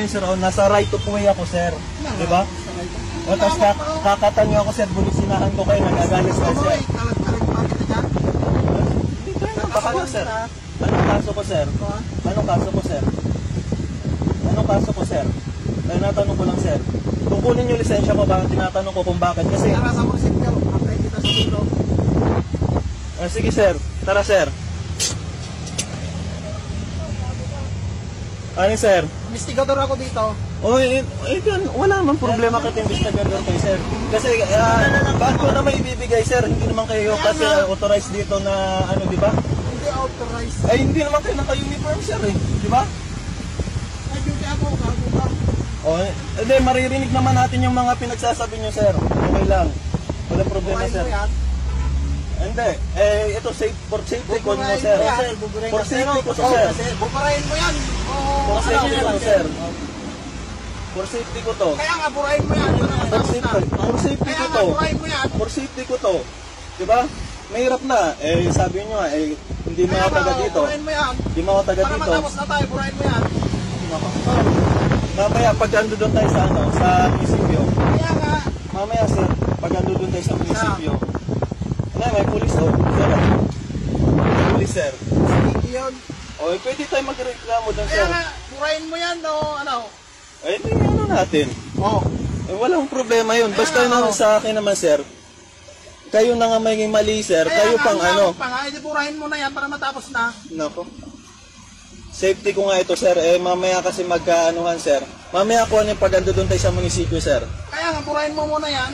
yun, sir. O, nasa right of way ako, sir. Di ba? O, tapos kakatan nyo ako, sir. Bulisinahan ko kayo. Nagagalis ka, sir. Hindi kayo baka sir. Anong kaso ko, sir? Anong kaso ko, sir? Anong kaso ko, sir? Ay, natanong ko lang, sir. Kung kunin yung lisensya ko, bakit tinatanong ko kung bakit? Kasi... sige, sir. Tara, sir. Ano, sir? Investigador ako dito. Oh, wala naman problema ka investigador kayo, sir. Kasi, bakit ko naman ibibigay, sir? Hindi naman kayo kasi authorized dito na, ano, di ba? Hindi authorized. Ay, hindi naman kayo naka-uniform, sir, eh. Di ba? Ay, duty ako, gago ka. Oh, hindi, maririnig naman natin yung mga pinagsasabi nyo, sir. Okay lang. Walang problema, sir. Hindi. Ito, for safety ko nyo, sir. For safety ko to, sir. Buburahin mo yan. For safety ko, sir. For safety ko to. Kaya nga, burahin mo yan. For safety ko to. For safety ko to. Diba? Mahirap na. Sabi nyo nga, hindi mo ako taga dito. Burahin mo yan. Hindi mo ako taga dito. Para matapos na tayo, burahin mo yan. Mamaya, pag ando doon tayo sa, sa munisipyo. Kaya nga. Mamaya, sir, pag ando doon tayo sa munisipyo. May pulis to. Sir. May pulis, sir. Sige yun. Pwede tayo magreklamo doon, sir. Kaya nga, burahin mo yan, o ano? Ano natin? Walang problema yun. Basta naman sa akin naman, sir. Kayo na nga may mali, sir. Kayo pang ano. Burahin mo na yan para matapos na. Nako. Safety ko nga ito, sir. Mamaya kasi magkaanuhan, sir. Mamaya ko ano yung pag-ando doon tayo sa munisipyo, sir. Kaya nga, burahin mo muna yan.